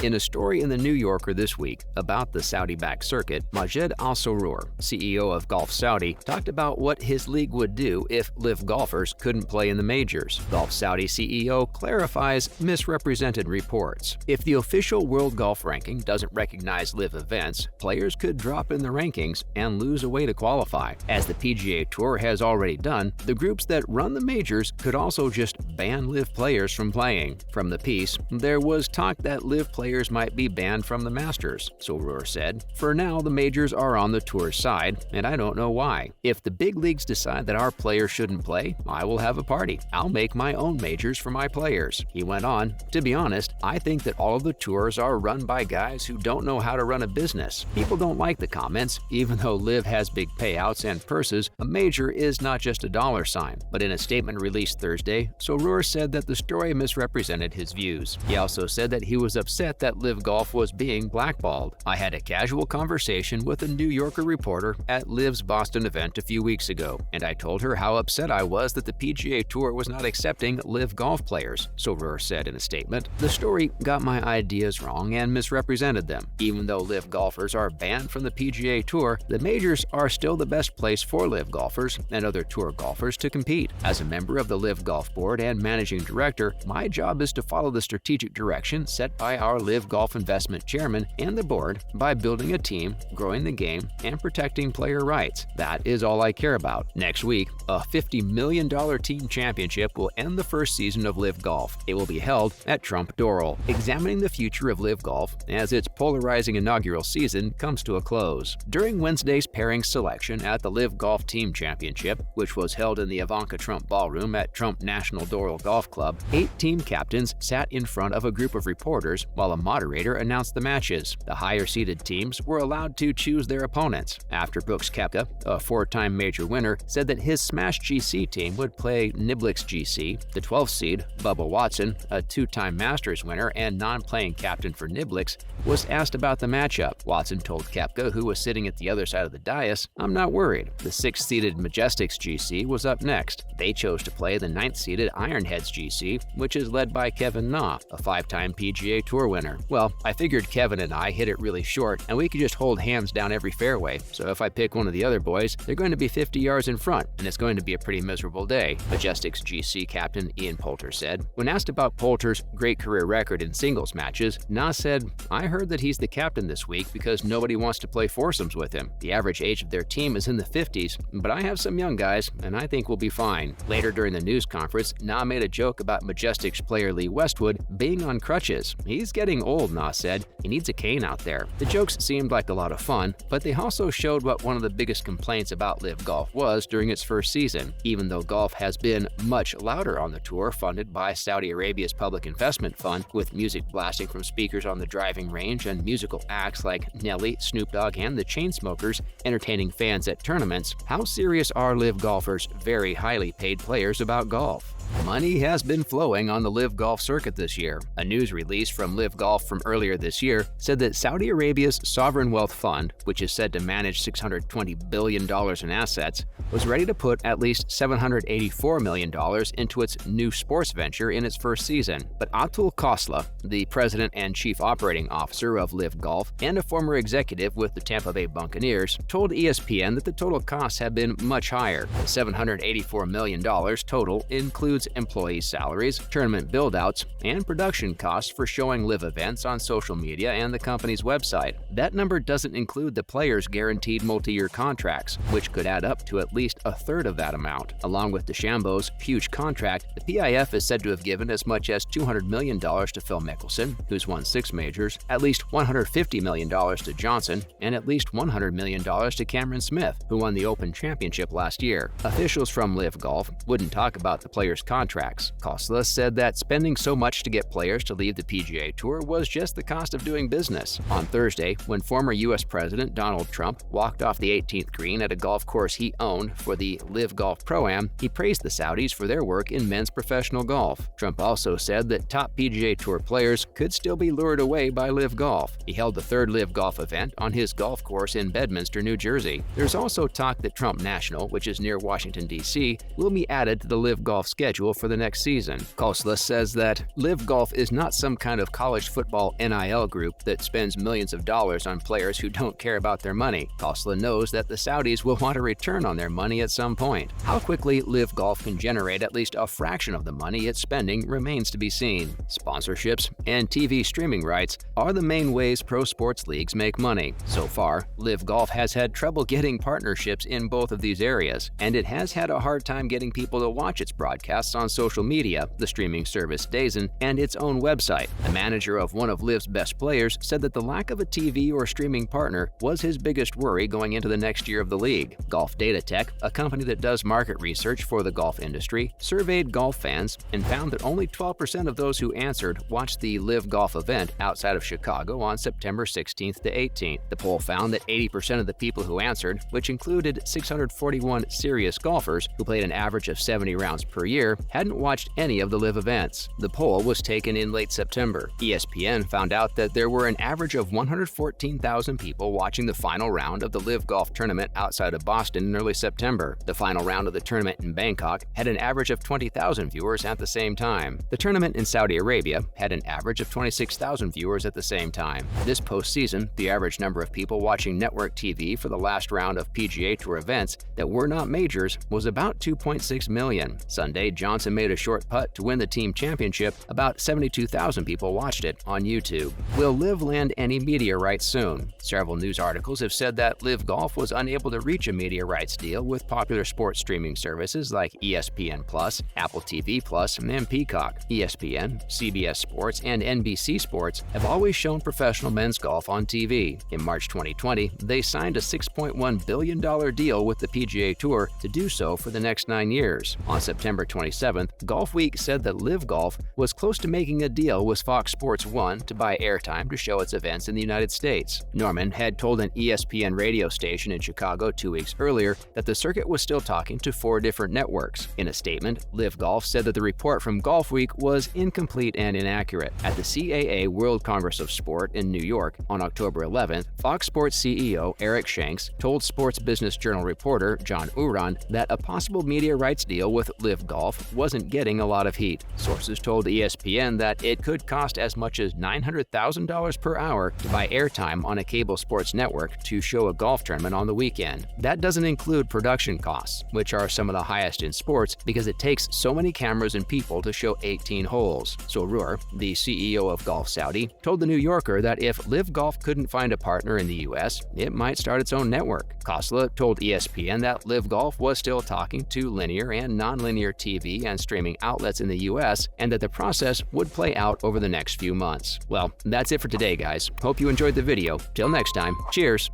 In a story in the New Yorker this week about the Saudi-backed circuit, Majed Al-Sarour, CEO of Golf Saudi, talked about what his league would do if LIV golfers couldn't play in the majors. Golf Saudi CEO clarifies misrepresented reports. If the official World Golf Ranking doesn't recognize LIV events, players could drop in the rankings and lose a way to qualify. As the PGA Tour has already done, the groups that run the majors could also just ban LIV players from playing. From the piece, there was talk that LIV players might be banned from the Masters, Sarour said. For now, the majors are on the tour's side, and I don't know why. If the big leagues decide that our players shouldn't play, I will have a party. I'll make my own majors for my players. He went on, to be honest, I think that all of the tours are run by guys who don't know how to run a business. People don't like the comments. Even though LIV has big payouts and purses, a major is not just a dollar sign. But in a statement released Thursday, Sarour said that the story misrepresented his views. He also said that he was upset that LIV Golf was being blackballed. I had a casual conversation with a New Yorker reporter at LIV's Boston event a few weeks ago, and I told her how upset I was that the PGA Tour was not accepting LIV golf players, Sarour said in a statement. The story got my ideas wrong and misrepresented them. Even though LIV golfers are banned from the PGA Tour, the majors are still the best place for LIV golfers and other tour golfers to compete. As a member of the LIV Golf Board and managing director, my job is to follow the strategic direction set by our LIV Golf Investment Chairman and the board by building a team, growing the game, and protecting player rights. That is all I care about. Next week, a $50 million team championship will end the first season of LIV Golf. It will be held at Trump Doral, examining the future of LIV Golf as its polarizing inaugural season comes to a close. During Wednesday's pairing selection at the LIV Golf Team Championship, which was held in the Ivanka Trump Ballroom at Trump National Doral Golf Club, 8 team captains sat in front of a group of reporters while a moderator announced the matches. The higher-seeded teams were allowed to choose their opponents. After Brooks Koepka, a 4-time major winner, said that his Smash GC team would play Niblick's GC, the 12th seed, Bubba Watson, a 2-time Masters winner and non-playing captain for Niblick's, was asked about the matchup. Watson told Koepka, who was sitting at the other side of the dais, "I'm not worried." The 6th-seeded Majestic's GC was up next. They chose to play the 9th-seeded Ironhead's GC, which is led by Kevin Na, a 5-time PGA Tour winner. Well, I figured Kevin and I hit it really short, and we could just hold hands down every fairway, so if I pick one of the other boys, they're going to be 50 yards in front, and it's going to be a pretty miserable day, Majestic's GC captain Ian Poulter said. When asked about Poulter's great career record in singles matches, Na said, "I heard that he's the captain this week because nobody wants to play foursomes with him. The average age of their team is in the 50s, but I have some young guys, and I think we'll be fine." Later during the news conference, Na made a joke about Majestic's player Lee Westwood being on crutches. "He's getting old," Na said. "He needs a cane out there." The jokes seemed like a lot of fun, but they also showed what one of the biggest complaints about LIV Golf was during its first season. Even though golf has been much louder on the tour, funded by Saudi Arabia's public investment fund, with music blasting from speakers on the driving range and musical acts like Nelly, Snoop Dogg, and the Chainsmokers entertaining fans at tournaments, how serious are LIV golfers' very highly paid players about golf? Money has been flowing on the LIV Golf circuit this year. A news release from LIV Golf from earlier this year said that Saudi Arabia's Sovereign Wealth Fund, which is said to manage $620 billion in assets, was ready to put at least $784 million into its new sports venture in its first season. But Atul Khosla, the president and chief operating officer of LIV Golf and a former executive with the Tampa Bay Buccaneers, told ESPN that the total costs have been much higher. The $784 million total includes employee salaries, tournament build-outs, and production costs for showing LIV events on social media and the company's website. That number doesn't include the players' guaranteed multi-year contracts, which could add up to at least a third of that amount. Along with DeChambeau's huge contract, the PIF is said to have given as much as $200 million to Phil Mickelson, who's won 6 majors, at least $150 million to Johnson, and at least $100 million to Cameron Smith, who won the Open Championship last year. Officials from LIV Golf wouldn't talk about the players' contracts. Khosla said that spending so much to get players to leave the PGA Tour was just the cost of doing business. On Thursday, when former U.S. President Donald Trump walked off the 18th green at a golf course he owned for the LIV Golf Pro-Am, he praised the Saudis for their work in men's professional golf. Trump also said that top PGA Tour players could still be lured away by LIV Golf. He held the 3rd LIV Golf event on his golf course in Bedminster, New Jersey. There's also talk that Trump National, which is near Washington, D.C., will be added to the LIV Golf schedule schedule for the next season. Koepka says that LIV Golf is not some kind of college football NIL group that spends millions of dollars on players who don't care about their money. Koepka knows that the Saudis will want a return on their money at some point. How quickly LIV Golf can generate at least a fraction of the money it's spending remains to be seen. Sponsorships and TV streaming rights are the main ways pro sports leagues make money. So far, LIV Golf has had trouble getting partnerships in both of these areas, and it has had a hard time getting people to watch its broadcasts on social media, the streaming service DAZN, and its own website. The manager of one of LIV's best players said that the lack of a TV or streaming partner was his biggest worry going into the next year of the league. Golf Data Tech, a company that does market research for the golf industry, surveyed golf fans and found that only 12% of those who answered watched the LIV Golf event outside of Chicago on September 16th to 18th. The poll found that 80% of the people who answered, which included 641 serious golfers who played an average of 70 rounds per year, hadn't watched any of the LIV events. The poll was taken in late September. ESPN found out that there were an average of 114,000 people watching the final round of the LIV Golf tournament outside of Boston in early September. The final round of the tournament in Bangkok had an average of 20,000 viewers at the same time. The tournament in Saudi Arabia had an average of 26,000 viewers at the same time. This postseason, the average number of people watching network TV for the last round of PGA Tour events that were not majors was about 2.6 million. Sunday, Johnson made a short putt to win the team championship. About 72,000 people watched it on YouTube. Will LIV land any media rights soon? Several news articles have said that LIV Golf was unable to reach a media rights deal with popular sports streaming services like ESPN+, Apple TV+, and Peacock. ESPN, CBS Sports, and NBC Sports have always shown professional men's golf on TV. In March 2020, they signed a $6.1 billion deal with the PGA Tour to do so for the next 9 years. On September 27th, Golf Week said that LIV Golf was close to making a deal with Fox Sports 1 to buy airtime to show its events in the United States. Norman had told an ESPN radio station in Chicago 2 weeks earlier that the circuit was still talking to 4 different networks. In a statement, LIV Golf said that the report from Golf Week was incomplete and inaccurate. At the CAA World Congress of Sport in New York on October 11th, Fox Sports CEO Eric Shanks told Sports Business Journal reporter John Uran that a possible media rights deal with LIV Golf wasn't getting a lot of heat. Sources told ESPN that it could cost as much as $900,000 per hour to buy airtime on a cable sports network to show a golf tournament on the weekend. That doesn't include production costs, which are some of the highest in sports because it takes so many cameras and people to show 18 holes. So Rohr, the CEO of Golf Saudi, told the New Yorker that if LIV Golf couldn't find a partner in the US, it might start its own network. Koepka told ESPN that LIV Golf was still talking to linear and non-linear TV and streaming outlets in the US and that the process would play out over the next few months. Well, that's it for today, guys. Hope you enjoyed the video. Till next time, cheers!